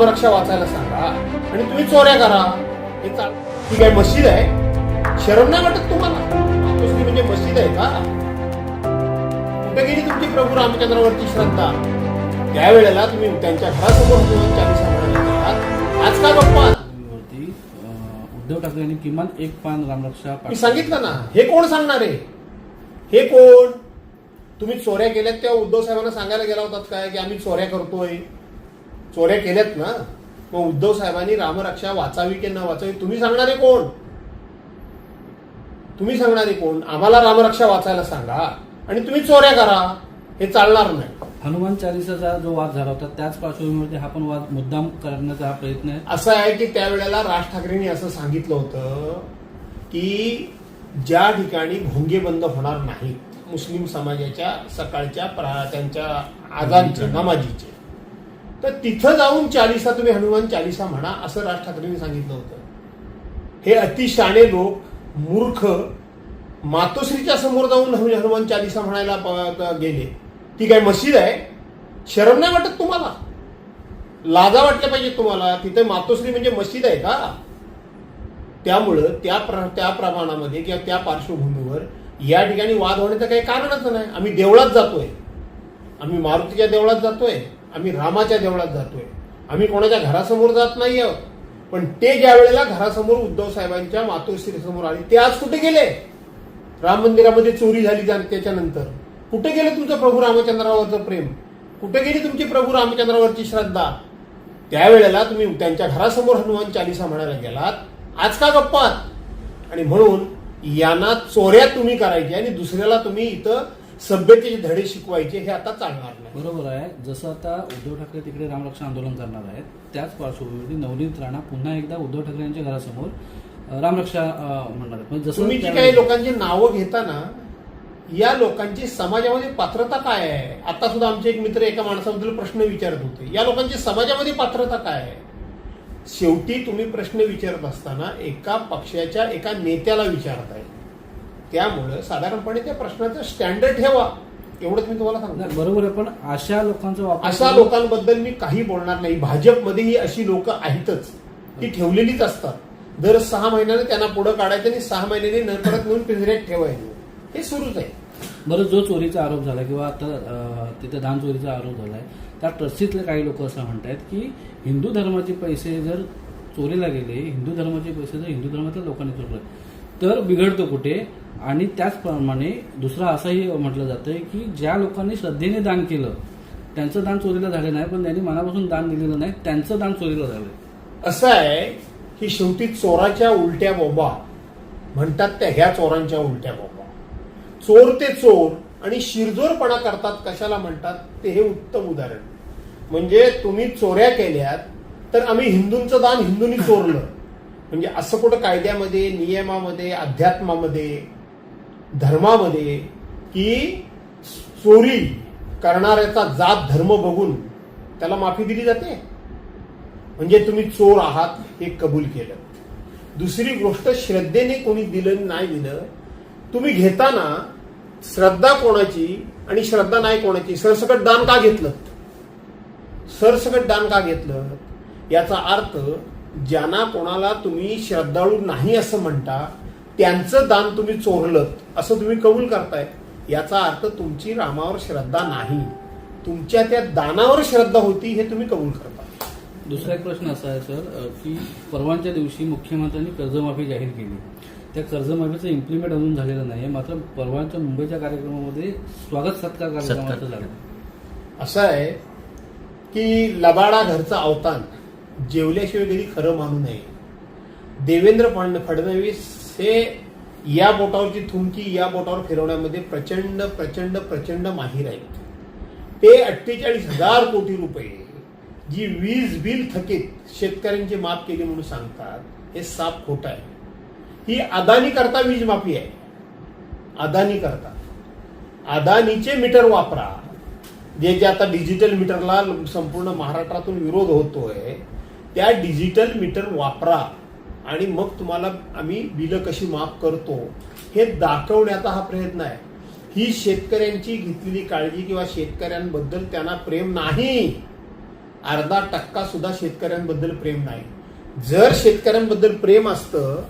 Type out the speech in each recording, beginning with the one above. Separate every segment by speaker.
Speaker 1: रामरक्षा वाचायला सांगा आणि तुम्ही चोऱ्या करा. हे ही काय मस्जिद आहे? शरम नाही वाटत तुम्हाला? मातोश्री म्हणजे मस्जिद आहे का? कुठे गेली तुमची प्रभू रामचंद्रावरची श्रद्धा? त्यावेळेला तुम्ही त्यांच्या घरासमोर हनुमान चालीसा म्हणायला गेलात. आज का गप्पा?
Speaker 2: उद्धव ठाकरे यांनी किमान एक पान रामरक्षा
Speaker 1: मी सांगितलं ना. हे कोण सांगणार आहे? हे कोण? तुम्ही चोऱ्या केल्यात तेव्हा उद्धव साहेबांना सांगायला गेला होतात काय की आम्ही चोऱ्या करतोय? चोऱ्या केल्यात ना, मग उद्धव साहेबांनी रामरक्षा वाचावी की न वाचावी तुम्ही सांगणारे कोण? तुम्ही सांगणारे कोण? आम्हाला रामरक्षा वाचायला सांगा आणि तुम्ही चोऱ्या करा. हे चालणार नाही.
Speaker 2: हनुमान चालीसाचा जो वाद झाला होता त्याच पार्श्वभूमीवरती हा पण वाद मुद्दाम करण्याचा हा प्रयत्न आहे.
Speaker 1: असं आहे की त्यावेळेला राज ठाकरेंनी असं सांगितलं होतं की ज्या ठिकाणी भोंगे बंद होणार नाहीत मुस्लिम समाजाच्या सकाळच्या त्यांच्या आजांच्या नमाजीचे, तर तिथं जाऊन चालीसा तुम्ही हनुमान चालीसा म्हणा असं राज ठाकरेंनी सांगितलं होतं. हे अतिशाणे लोक मूर्ख मातोश्रीच्या समोर जाऊन हनुमान चालीसा म्हणायला गेले. ती काय मस्जिद आहे? शरम नाही वाटत तुम्हाला? लाजा वाटल्या पाहिजे तुम्हाला. तिथे मातोश्री म्हणजे मस्जिद आहे का? त्यामुळं त्या प्रमाणामध्ये किंवा त्या पार्श्वभूमीवर या ठिकाणी वाद होण्याचं काही कारणच नाही. आम्ही देवळात जातोय, आम्ही मारुतीच्या देवळात जातोय, आम्ही रामाच्या देवळात जातोय, आम्ही कोणाच्या घरासमोर जात नाही आहोत. पण ते ज्या वेळेला घरासमोर उद्धव साहेबांच्या मातोश्री समोर आले ते आज कुठे गेले? राम मंदिरामध्ये चोरी झाली त्याच्यानंतर कुठे गेले तुमचं प्रभू रामचंद्रावरचं प्रेम? कुठे गेली तुमची प्रभू रामचंद्रावरची श्रद्धा? त्यावेळेला तुम्ही त्यांच्या घरासमोर हनुमान चालीसा म्हणायला गेलात. आज का गप्पा? आणि म्हणून यांना चोऱ्या तुम्ही करायच्या आणि दुसऱ्याला तुम्ही इथं सभ्यतेचे धडे शिकवायचे, हे आता चालणार नाही.
Speaker 2: बरोबर आहे. जसं आता उद्धव ठाकरे तिकडे रामरक्षा आंदोलन करणार आहेत त्याच पार्श्वभूमीवरती नवनीत राणा पुन्हा एकदा उद्धव ठाकरे यांच्या घरासमोर रामरक्षा म्हणणार आहेत. जसं
Speaker 1: तुम्ही जी काही लोकांची नावं घेताना या लोकांची समाजामध्ये पात्रता काय आहे? आता सुद्धा आमचे एक मित्र एका माणसाबद्दल प्रश्न विचारत होते. या लोकांची समाजामध्ये पात्रता काय आहे? शेवटी तुम्ही प्रश्न विचारत असताना एका पक्षाच्या एका नेत्याला विचारताय. त्यामुळं साधारणपणे त्या प्रश्नाचं स्टँडर्ड ठेवा, एवढंच मी तुम्हाला सांगतो.
Speaker 2: बरोबर आहे. पण अशा लोकांचा वापर,
Speaker 1: अशा लोकांबद्दल मी काही बोलणार नाही. भाजपमध्येही अशी लोक आहेतच, ती ठेवलेलीच असतात. दर 6 महिन्याने त्यांना पुढे काढायचं आणि 6 महिन्यांनी परत नेऊन पिंजऱ्यात ठेवायचं. हे सुरूच आहे.
Speaker 2: बरं, जो चोरीचा आरोप झाला किंवा आता तिथे दान चोरीचा आरोप झालाय, त्या ट्रस्टीतले काही लोक असं म्हणतात की हिंदू धर्माचे पैसे जर चोरीला गेले, हिंदू धर्माचे पैसे जर हिंदू धर्मातल्या लोकांनी चोरले तर बिघडतं कुठे? आणि त्याचप्रमाणे दुसरं असंही म्हटलं जातंय की ज्या लोकांनी श्रद्धेने दान केलं त्यांचं दान चोरीला झालं नाही, पण त्यांनी मनापासून दान दिलेलं नाही त्यांचं दान चोरीला झालंय.
Speaker 1: असं आहे की शेवटी चोराच्या उलट्या बोबा म्हणतात त्या ह्या चोरांच्या उलट्या बोबा. चोर ते चोर आणि शिरजोरपणा करतात कशाला म्हणतात ते हे उत्तम उदाहरण. म्हणजे तुम्ही चोऱ्या केल्यात तर आम्ही हिंदूंचं दान हिंदूंनी चोरलं म्हणजे असं कुठं कायद्यामध्ये, नियमामध्ये, अध्यात्मामध्ये, धर्मामध्ये की चोरी करणाऱ्याचा जात धर्म बघून त्याला माफी दिली जाते? म्हणजे तुम्ही चोर आहात हे कबूल केलं. दुसरी गोष्ट, श्रद्धेने कोणी दिलं नाही दिलं, तुम्ही घेताना श्रद्धा कोणाची आणि श्रद्धा नाही कोणाची, सरसकट दान का घेतलं? सरसकट दान का घेतलं? याचा अर्थ ज्यांना कोणाला तुम्ही श्रद्धाळू नाही असं म्हणता त्यांचं दान तुम्ही चोरलं असं तुम्ही कबूल करताय. याचा अर्थ तुमची रामावर श्रद्धा नाही, तुमच्या त्या दानावर श्रद्धा होती हे तुम्ही कबूल करता.
Speaker 2: दुसरा एक प्रश्न असा आहे सर की परवाच्या दिवशी मुख्यमंत्र्यांनी कर्जमाफी जाहीर केली. त्या कर्जमाफीचं इम्प्लिमेंट अजून झालेलं नाही, मात्र परवाच्या मुंबईच्या कार्यक्रमामध्ये स्वागत सत्कार कार्यक्रमाचं झालं.
Speaker 1: असं आहे की लबाडा घरचा अवतान जेवल्याशिवाय कधी खरं मानू नये. देवेंद्र फडणवीस हे या बोटावरची थुंकी या बोटावर फिरवण्यामध्ये प्रचंड प्रचंड प्रचंड माहीर आहेत. ते 48,000 कोटी रुपये जी वीज बिल थकीत शेतकऱ्यांची माफ केली म्हणून सांगतात हे साफ खोटं आहे. ही अदानी करता वीज माफी आहे. अदानी करता. अदानीचे मीटर वापरा, जे आता डिजिटल मीटरला संपूर्ण महाराष्ट्रातून विरोध होतोय, त्या डिजिटल मीटर वापरा आणि मग तुम्हाला आम्ही बिलं कशी माफ करतो हे दाखवण्याचा हा प्रयत्न आहे. ही शेतकऱ्यांची घेतलेली काळजी किंवा शेतकऱ्यांबद्दल त्यांना प्रेम नाही. अर्धा% सुद्धा शेतकऱ्यांबद्दल प्रेम नाही. जर शेतकऱ्यांबद्दल प्रेम असतं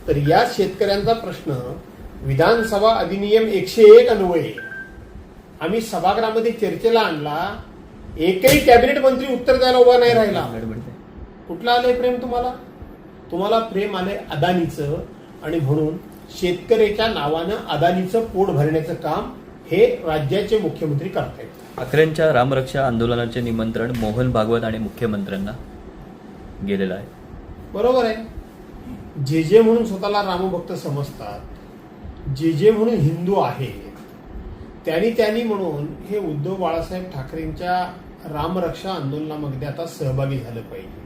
Speaker 1: तर या शेतकऱ्यांचा प्रश्न विधानसभा अधिनियम 101 अन्वये आम्ही सभागृहामध्ये चर्चेला आणला. एकही कॅबिनेट मंत्री उत्तर द्यायला उभा नाही राहिला. कुठलं आलंय प्रेम तुम्हाला? तुम्हाला प्रेम आलंय अदानीचं, आणि म्हणून शेतकऱ्याच्या नावानं अदानीचं पोट भरण्याचं काम हे राज्याचे मुख्यमंत्री करतायत.
Speaker 3: ठाकरेंच्या रामरक्षा आंदोलनाचे निमंत्रण मोहन भागवत आणि मुख्यमंत्र्यांना गेलेलं आहे.
Speaker 1: बरोबर आहे. जे म्हणून स्वतःला रामभक्त समजतात, जे म्हणून हिंदू आहेत, त्यांनी म्हणून हे उद्धव बाळासाहेब ठाकरेंच्या रामरक्षा आंदोलनामध्ये आता सहभागी झालं पाहिजे.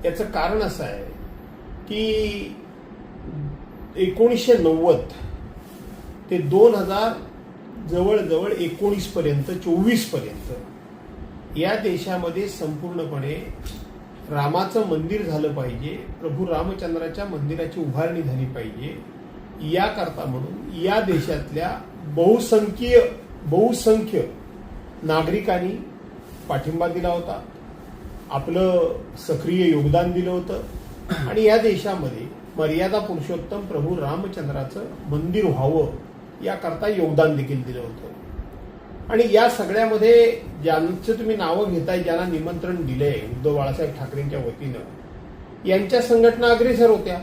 Speaker 1: याचं कारण असं आहे की 1990 ते 2000 जवळजवळ 19 पर्यंत 24 पर्यंत या देशामध्ये संपूर्णपणे रामाचं मंदिर झालं पाहिजे, प्रभू रामचंद्राच्या मंदिराची उभारणी झाली पाहिजे. याकरता म्हणून या देशातल्या बहुसंख्य नागरिकांनी पाठिंबा दिला होता, आपलं सक्रिय योगदान दिलं होतं, आणि या देशामध्ये मर्यादा पुरुषोत्तम प्रभू रामचंद्राचं मंदिर व्हावं याकरता योगदान देखील दिलं होतं. आणि या सगळ्यामध्ये ज्यांचं तुम्ही नावं घेताय, ज्यांना निमंत्रण दिलंय उद्धव बाळासाहेब ठाकरेंच्या वतीनं, यांच्या संघटना अग्रेसर होत्या.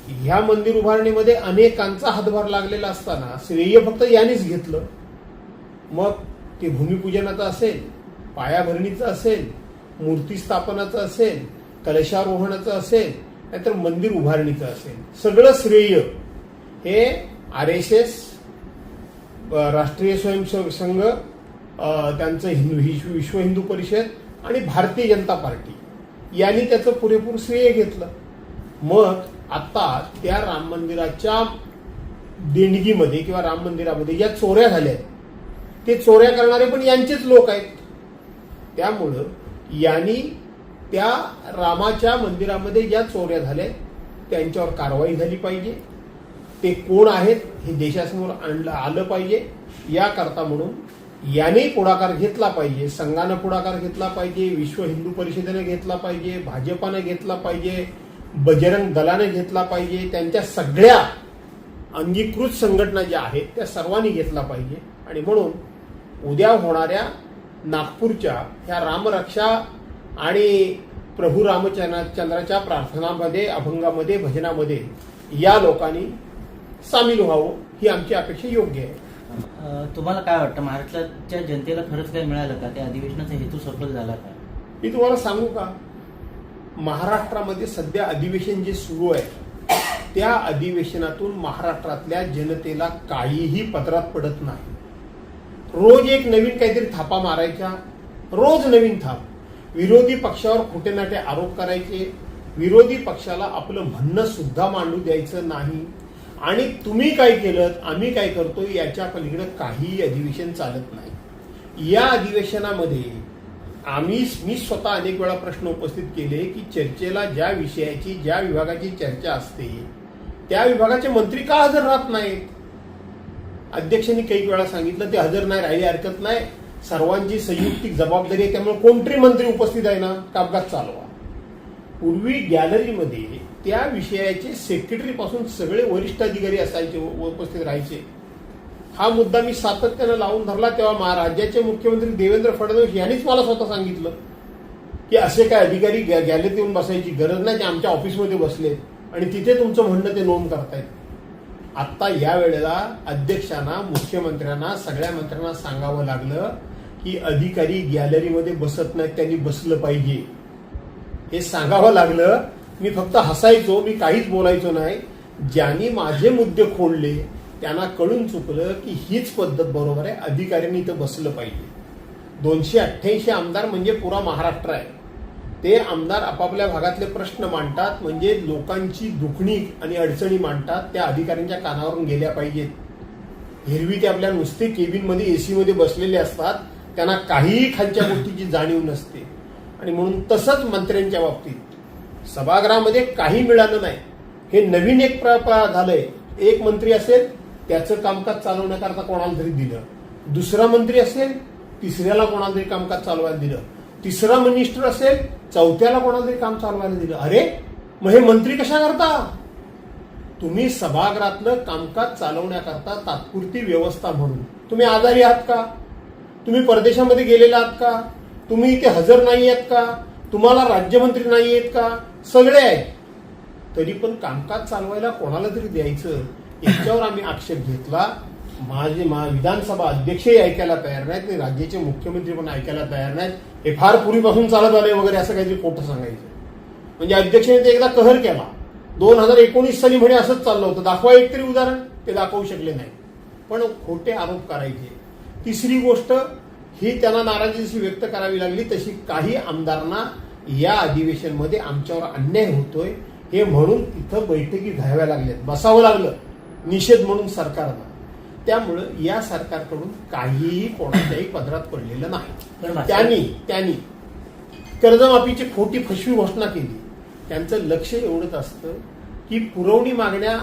Speaker 1: ह्या मंदिर उभारणीमध्ये अनेकांचा हातभार लागलेला असताना श्रेय फक्त यांनीच घेतलं. मग ते भूमिपूजनाचं असेल, पायाभरणीचं असेल, मूर्ती स्थापनाचं असेल, कलशारोहणाचं असेल, नाहीतर मंदिर उभारणीचं असेल, सगळं श्रेय हे RSS, राष्ट्रीय स्वयंसेवक संघ, त्यांचं विश्व हिंदू परिषद आणि भारतीय जनता पार्टी यांनी त्याचं पुरेपूर श्रेय घेतलं. मग आता त्या राम मंदिराच्या देणगीमध्ये किंवा राम मंदिरामध्ये ज्या चोऱ्या झाल्या ते चोऱ्या करणारे पण यांचेच लोक आहेत. त्यामुळं यांनी त्या रामाच्या मंदिरामध्ये ज्या चोऱ्या झाल्या त्यांच्यावर कारवाई झाली पाहिजे. ते कोण आहेत हे देशासमोर आलं पाहिजे. याकरता म्हणून याने पुढाकार घेतला पाहिजे, संघानं पुढाकार घेतला पाहिजे, विश्व हिंदू परिषदेने घेतला पाहिजे, भाजपानं घेतला पाहिजे, बजरंग दलाने घेतला पाहिजे, त्यांच्या सगळ्या अंगीकृत संघटना ज्या आहेत त्या सर्वांनी घेतला पाहिजे. आणि म्हणून उद्या होणाऱ्या नागपूरच्या ह्या रामरक्षा आणि प्रभू रामचंद्राच्या प्रार्थनामध्ये, अभंगामध्ये, भजनामध्ये या लोकांनी सामील व्हावं ही आमची अपेक्षा योग्य आहे.
Speaker 4: तुम्हाला काय वाटतं, महाराष्ट्राच्या जनतेला खरंच काय मिळालं का? त्या अधिवेशनाचा हेतू सफल झाला का?
Speaker 1: मी तुम्हाला सांगू का, महाराष्ट्रामध्ये सध्या अधिवेशन जे सुरू आहे त्या अधिवेशनातून महाराष्ट्रातल्या जनतेला काहीही पदरात पडत नाही. रोज एक नवीन काहीतरी थापा मारायच्या, रोज नवीन थाप, विरोधी पक्षावर खोटेनाटे आरोप करायचे, विरोधी पक्षाला आपलं म्हणणं सुद्धा मांडू द्यायचं नाही, आणि तुम्ही काय केलं आम्ही काय करतोय याच्या पलीकडे काहीही अधिवेशन चालत नाही. या अधिवेशनामध्ये मी स्वतः अनेक वेळा प्रश्न उपस्थित केले की चर्चेला ज्या विषयाची, ज्या विभागाची चर्चा असते त्या विभागाचे मंत्री का हजर राहत नाहीत? अध्यक्षांनी काही वेळा सांगितलं ते हजर नाही राहिली हरकत नाही, सर्वांची संयुक्तिक जबाबदारी आहे, त्यामुळे कोणतरी मंत्री उपस्थित आहे ना, कामकाज चालवा. पूर्वी गॅलरीमध्ये त्या विषयाचे सेक्रेटरी पासून सगळे वरिष्ठ अधिकारी असायचे, उपस्थित राहायचे. हा मुद्दा मी सातत्यानं लावून धरला. तेव्हा राज्याचे मुख्यमंत्री देवेंद्र फडणवीस यांनीच मला स्वतः सांगितलं की असे काय अधिकारी गॅलरीत येऊन बसायची गरज नाही, ते आमच्या ऑफिसमध्ये बसलेत आणि तिथे तुमचं म्हणणं ते नोंद करतायत. आता या वेळेला अध्यक्षांना, मुख्यमंत्र्यांना, सगळ्या मंत्र्यांना सांगावं लागलं की अधिकारी गॅलरीमध्ये बसत नाहीत, त्यांनी बसलं पाहिजे. हे सांगावं लागलं. मी फक्त हसायचो, मी काहीच बोलायचो नाही. ज्यांनी माझे मुद्दे खोडले त्यांना कळून चुकलं की हीच पद्धत बरोबर आहे, अधिकाऱ्यांनी इथं बसलं पाहिजे. 288 आमदार म्हणजे पुरा महाराष्ट्र आहे. ते आमदार आपापल्या भागातले प्रश्न मांडतात, म्हणजे लोकांची दुखणी आणि अडचणी मांडतात, त्या अधिकाऱ्यांच्या कानावरून गेल्या पाहिजेत. हिरवी ते आपल्या नुसते केबिनमध्ये एसी मध्ये बसलेले असतात, त्यांना काहीही खालच्या गोष्टीची जाणीव नसते. आणि म्हणून तसंच मंत्र्यांच्या बाबतीत सभागृहामध्ये काही मिळालं नाही. हे नवीन एक झालंय. एक मंत्री असेल त्याचं कामकाज चालवण्याकरता कोणाला तरी दिलं, दुसरा मंत्री असेल तिसऱ्याला कोणाला तरी कामकाज चालवायला दिलं. तिसरा मिनिस्टर असेल, चौथ्याला कोणाला तरी काम चालवायला दिलं. अरे मग हे मंत्री कशा करता? तुम्ही सभागृहातलं कामकाज चालवण्याकरता तात्पुरती व्यवस्था म्हणून तुम्ही आजारी आहात का? तुम्ही परदेशामध्ये गेलेला आहात का? तुम्ही इथे हजर नाही आहेत का? तुम्हाला राज्यमंत्री नाही आहेत का? सगळे आहेत. तरी पण कामकाज चालवायला कोणाला तरी द्यायचं, याच्यावर आम्ही आक्षेप घेतला. माझे विधानसभा अध्यक्षही ऐकायला तयार नाहीत आणि राज्याचे मुख्यमंत्री पण ऐकायला तयार नाहीत. हे फार पूर्वीपासून चालत आले वगैरे असं काहीतरी खोटं सांगायचं. म्हणजे अध्यक्षाने ते एकदा कहर केला. 2019 साली म्हणे असंच चाललं होतं, दाखवा एक तरी उदाहरण. ते दाखवू शकले नाही, पण खोटे आरोप करायचे. तिसरी गोष्ट ही त्यांना नाराजी जशी व्यक्त करावी लागली तशी काही आमदारांना या अधिवेशनमध्ये आमच्यावर अन्याय होतोय हे म्हणून इथं बैठकी घ्याव्या लागल्यात, बसावं लागलं निषेध म्हणून सरकारला. त्यामुळं या सरकारकडून काहीही कोणाच्याही पदरात पडलेलं नाही. त्यांनी कर्जमाफीची खोटी फसवी घोषणा केली. त्यांचं लक्ष एवढंच असतं की पुरवणी मागण्या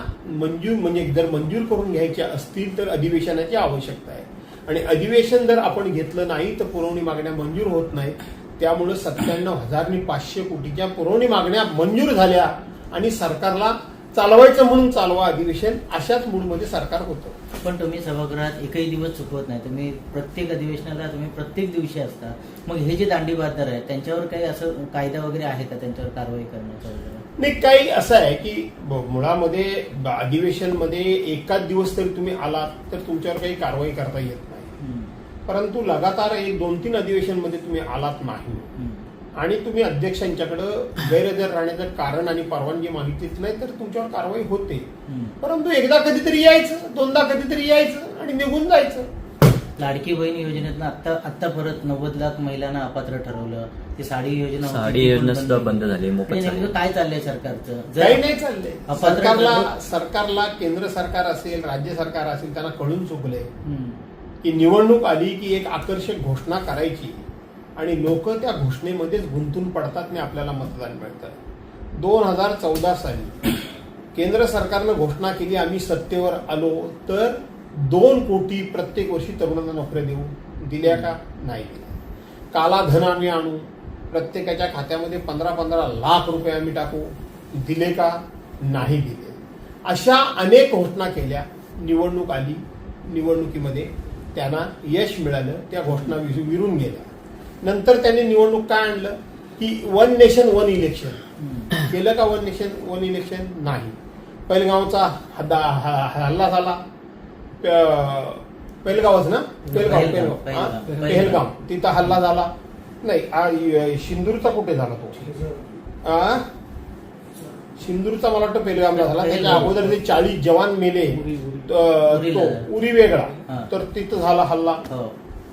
Speaker 1: जर मंजूर करून घ्यायच्या असतील तर अधिवेशनाची आवश्यकता आहे, आणि अधिवेशन जर आपण घेतलं नाही तर पुरवणी मागण्या मंजूर होत नाही. त्यामुळे 97,500 कोटीच्या पुरवणी मागण्या मंजूर झाल्या आणि सरकारला चालवायचं म्हणून चालवा अधिवेशन, अशाच मूडमध्ये सरकार होतं.
Speaker 4: पण तुम्ही सभागृहात एकही दिवस चुकवत नाही. तुम्ही प्रत्येक अधिवेशनाला तुम्ही प्रत्येक दिवशी असता. मग हे जे दांडी बहादर आहेत त्यांच्यावर काही असं कायदा वगैरे आहे का त्यांच्यावर कारवाई करण्याचा?
Speaker 1: नाही, काही असं आहे की मुळामध्ये अधिवेशनमध्ये एकाच दिवस तरी तुम्ही आलात तर तुमच्यावर काही कारवाई करता येत नाही. परंतु लगातार 1-2-3 अधिवेशनमध्ये तुम्ही आलात नाही आणि तुम्ही अध्यक्षांच्याकडं गैरहजर राहण्याचं कारण आणि परवानगी मागितलीच नाही तर तुमच्यावर कारवाई होते. परंतु एकदा कधीतरी यायचं, दोनदा कधीतरी यायचं आणि निघून जायचं.
Speaker 4: लाडकी बहीण योजनेतनं आता परत 90 लाख महिलांना अपात्र ठरवलं. ती साडी योजना
Speaker 3: सुद्धा बंद झाली.
Speaker 4: काय चाललंय सरकारचं?
Speaker 1: काही नाही चाललंय. सरकारला केंद्र सरकार असेल, राज्य सरकार असेल, त्यांना कळून चुकलंय की निवडणूक आली की एक आकर्षक घोषणा करायची आणि लोक त्या घोषणेमध्येच गुंतून पडतात आणि आपल्याला मतदान मिळतं. 2014 साली केंद्र सरकारनं घोषणा केली आम्ही सत्तेवर आलो तर 2 कोटी प्रत्येक वर्षी तरुणांना नोकऱ्या देऊ. दिल्या का? नाही दिल्या. काला धन आम्ही आणू, प्रत्येकाच्या खात्यामध्ये 15-15 लाख रुपये आम्ही टाकू. दिले का? नाही दिले. अशा अनेक घोषणा केल्या. निवडणूक आली, निवडणुकीमध्ये त्यांना यश मिळालं, त्या घोषणा विरून गेल्या. नंतर त्यांनी निवडणूक काय आणलं की 1 नेशन 1 इलेक्शन केलं का? 1 नेशन 1 इलेक्शन नाही. पेहलगावचा हल्ला झाला. पेहलगावच ना? पेहलगाव तिथं हल्ला झाला. नाही, सिंदूरचा कुठे झाला तो? सिंदूरचा मला वाटतं पेहलगावला झाला. त्याच्या अगोदर जे 40 जवान मेले तो उरी वेगळा, तर तिथं झाला हल्ला.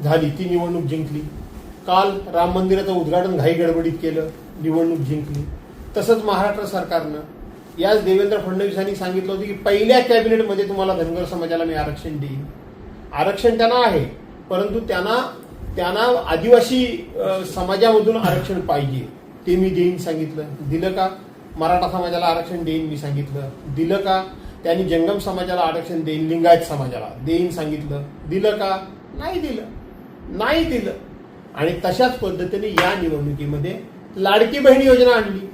Speaker 1: झाली ती निवडणूक जिंकली. काल राम मंदिराचं उद्घाटन घाई गडबडीत केलं, निवडणूक जिंकली. तसंच महाराष्ट्र सरकारनं याच देवेंद्र फडणवीसांनी सांगितलं होतं की पहिल्या कॅबिनेटमध्ये तुम्हाला धनगर समाजाला मी आरक्षण देईन. आरक्षण त्यांना आहे, परंतु त्यांना आदिवासी समाजामधून आरक्षण पाहिजे, ते मी देईन सांगितलं. दिलं का? मराठा समाजाला आरक्षण देईन मी सांगितलं. दिलं का? त्यांनी जंगम समाजाला आरक्षण देईन, लिंगायत समाजाला देईन सांगितलं. दिलं का? नाही दिलं. आणि तशाच पद्धतीने या निवडणुकीमध्ये लाडकी बहीण योजना आणली.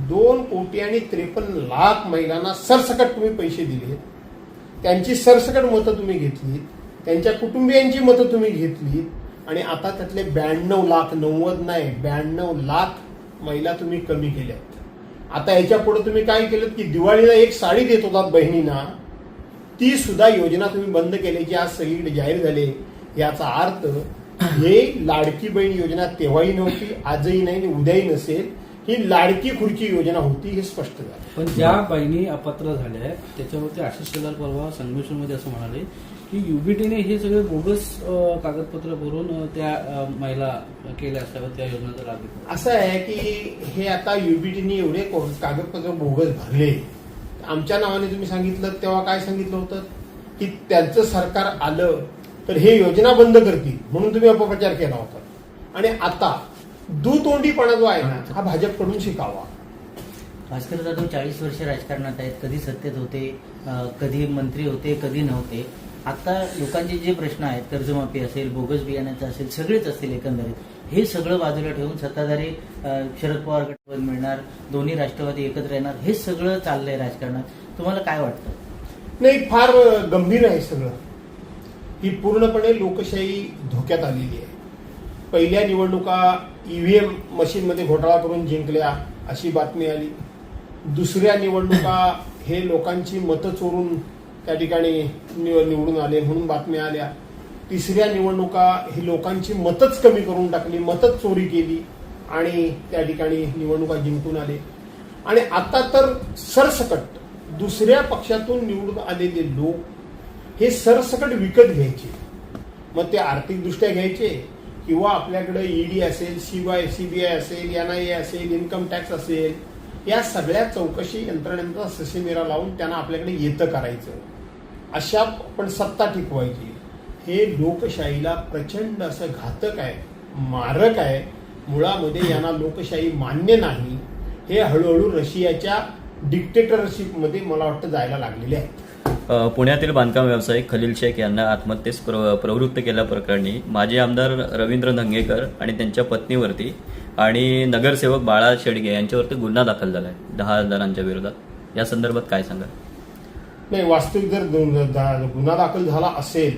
Speaker 1: 2,53,00,000 महिलांना सरसकट तुम्ही पैसे दिले. त्यांची सरसकट मतं तुम्ही घेतलीत, त्यांच्या कुटुंबियांची मतं तुम्ही घेतलीत आणि आता त्यातले 92 लाख, 90 नाही 92 लाख महिला तुम्ही कमी केल्यात. आता याच्या पुढे तुम्ही काय केलं की दिवाळीला एक साडी देत होतात बहिणींना, ती सुद्धा योजना तुम्ही बंद केल्याची आज सगळीकडे जाहीर झाले. याचा अर्थ हे लाडकी बहीण योजना तेव्हाही नव्हती, आजही नाही आणि उद्याही नसेल. ही लाडकी खुर्ची योजना होती, हे स्पष्ट झालं.
Speaker 2: पण ज्या बहिणी अपात्र झाल्या आहेत त्याच्यावरती आशिष शेलार परवा संगमेश्वरमध्ये असं म्हणाले की युबीटीने हे सगळे बोगस कागदपत्र भरून त्या महिला केल्या असाव्यात, त्या योजनेचा लाभ घेतला.
Speaker 1: असं आहे की हे आता युबीटीने एवढे कागदपत्र बोगस भरले. आमच्या नावाने तुम्ही सांगितलं तेव्हा काय सांगितलं होतं की त्यांचं सरकार आलं तर हे योजना बंद करतील म्हणून तुम्ही अपप्रचार केला होता. आणि आता दुतोंडीपणा जो आहे ना, हा भाजपकडून शिकावा.
Speaker 4: भास्कर जाधव 40 वर्ष राजकारणात आहेत. कधी सत्तेत होते, कधी मंत्री होते, कधी नव्हते. आता लोकांचे जे प्रश्न आहेत, कर्जमाफी असेल, बोगस बियाण्याचं असेल, सगळेच असतील एकंदरीत, हे सगळं बाजूला ठेवून सत्ताधारी शरद पवार गटवर मिळणार, दोन्ही राष्ट्रवादी एकत्र येणार, हे सगळं चाललंय राजकारणात. तुम्हाला काय वाटतं?
Speaker 1: नाही, फार गंभीर आहे सगळं. ही पूर्णपणे लोकशाही धोक्यात आलेली आहे. पहिल्या निवडणुका ईव्हीएम मशीनमध्ये घोटाळा करून जिंकल्या अशी बातमी आली. दुसऱ्या निवडणुका हे लोकांची मतं चोरून त्या ठिकाणी निवडून आले म्हणून बातम्या आल्या. तिसऱ्या निवडणुका ही लोकांची मतच कमी करून टाकली, मतच चोरी केली आणि त्या ठिकाणी निवडणुका जिंकून आले. आणि आता तर सरसकट दुसऱ्या पक्षातून निवडून आलेले लोक हे सरसकट विकत घ्यायचे. मग ते आर्थिकदृष्ट्या घ्यायचे किंवा आपल्याकडे ईडी असेल, सीबीआय असेल, NIA असेल, इन्कम टॅक्स असेल, या सगळ्या चौकशी यंत्रणेचा ससेमिरा लावून त्यांना आपल्याकडे येतं करायचं. अशा पण सत्ता टिकवायची. हे लोकशाहीला प्रचंड असं घातक आहे, मारक आहे. मुळामध्ये यांना लोकशाही मान्य नाही. हे हळूहळू रशियाच्या डिक्टेटरशिपमध्ये मला वाटतं जायला लागलेले आहेत.
Speaker 3: पुण्यातील बांधकाम व्यावसायिक खलील शेख यांना आत्महत्येस प्रवृत्त केल्याप्रकरणी माजी आमदार रवींद्र धंगेकर आणि त्यांच्या पत्नीवरती आणि नगरसेवक बाळा शेडगे यांच्यावरती गुन्हा दाखल झाला आहे 10 जणांच्या विरोधात. या संदर्भात काय सांगा?
Speaker 1: नाही, वास्तविक जर गुन्हा दाखल झाला असेल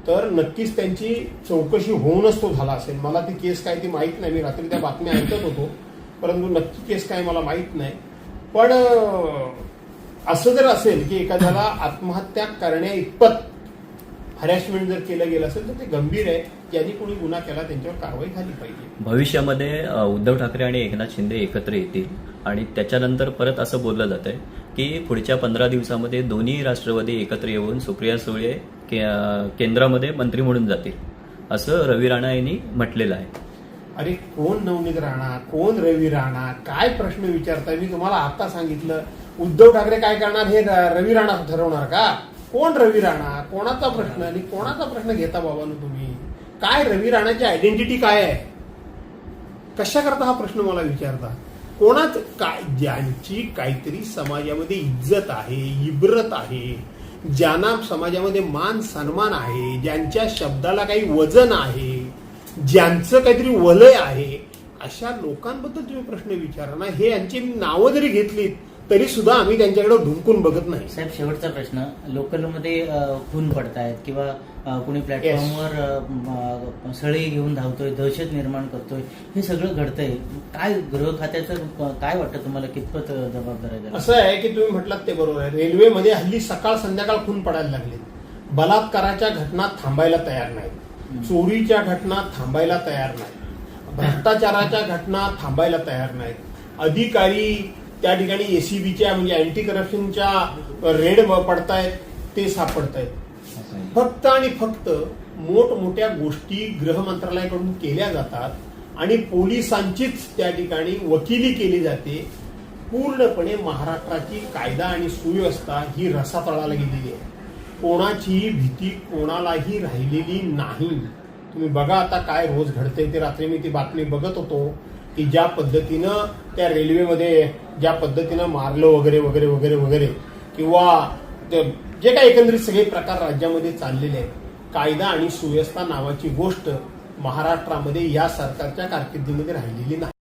Speaker 1: तर नक्कीच त्यांची चौकशी होऊनच तो झाला असेल. मला ती केस काय ती माहीत नाही. मी रात्री त्या बातम्या ऐकत होतो, परंतु नक्की केस काय मला माहीत नाही. पण असं जर असेल की एखाद्याला आत्महत्या करण्या इतपत हॅरॅसमेंट जर केलं गेलं असेल तर ते गंभीर आहे. ज्यांनी कोणी गुन्हा केला त्यांच्यावर कारवाई झाली पाहिजे.
Speaker 3: भविष्यामध्ये उद्धव ठाकरे आणि एकनाथ शिंदे एकत्र येतील आणि त्याच्यानंतर परत असं बोललं जात आहे की पुढच्या 15 दिवसामध्ये दोन्ही राष्ट्रवादी एकत्र येऊन सुप्रिया सुळे केंद्रामध्ये मंत्री म्हणून जातील, असं रवी राणा यांनी म्हटलेलं आहे.
Speaker 1: अरे कोण नवनीत राणा, कोण रवी राणा, काय प्रश्न विचारताय? मी तुम्हाला आता सांगितलं उद्धव ठाकरे काय करणार हे रवी राणा ठरवणार का? कोण रवी राणा, कोणाचा प्रश्न आणि कोणाचा प्रश्न घेता बाबांनो तुम्ही? काय रवी राणाची आयडेंटिटी काय आहे? कशा करता हा प्रश्न मला विचारता? कोणाच काय, ज्यांची काहीतरी समाजामध्ये इज्जत आहे, इब्रत आहे, ज्यांना समाजामध्ये मान सन्मान आहे, ज्यांच्या शब्दाला काही वजन आहे, ज्यांचं काहीतरी वलय आहे, अशा लोकांबद्दल तुम्ही प्रश्न विचारा ना. हे यांची नावं जरी घेतलीत तरी सुद्धा आम्ही त्यांच्याकडे ढुंकून बघत नाही.
Speaker 4: साहेब, शेवटचा प्रश्न, लोकलमध्ये खून पडतायत किंवा कुणी प्लॅटफॉर्मवर सळई घेऊन धावतोय, दहशत निर्माण करतोय, हे सगळं घडतंय. काय गृह खात्याचं काय वाटतं तुम्हाला, कितपत जबाबदार आहे?
Speaker 1: असं आहे की तुम्ही म्हटलात ते बरोबर आहे. रेल्वेमध्ये हल्ली सकाळ संध्याकाळ खून पडायला लागले. बलात्काराच्या घटना थांबायला तयार नाहीत, चोरीच्या घटना थांबायला तयार नाहीत, भ्रष्टाचाराच्या घटना थांबायला तयार नाहीत. अधिकारी त्या ठिकाणी एसीबीच्या म्हणजे अँटी करप्शनच्या रेड पडतायत, ते सापडतायत. फक्त आणि फक्त मोठमोठ्या गोष्टी गृह मंत्रालयाकडून केल्या जातात आणि पोलिसांचीच त्या ठिकाणी वकिली केली जाते. पूर्णपणे महाराष्ट्राची कायदा आणि सुव्यवस्था ही रसातळाला गेलेली आहे. कोणाचीही भीती कोणालाही राहिलेली नाही. तुम्ही बघा आता काय रोज घडतंय ते. रात्री मी ती बातमी बघत होतो की ज्या पद्धतीनं त्या रेल्वेमध्ये ज्या पद्धतीनं मारलं वगैरे वगैरे वगैरे वगैरे, किंवा जे काही एकंदरीत सगळे प्रकार राज्यामध्ये चाललेले आहेत. कायदा आणि सुव्यवस्था नावाची गोष्ट महाराष्ट्रामध्ये या सरकारच्या कारकिर्दीमध्ये राहिलेली नाही.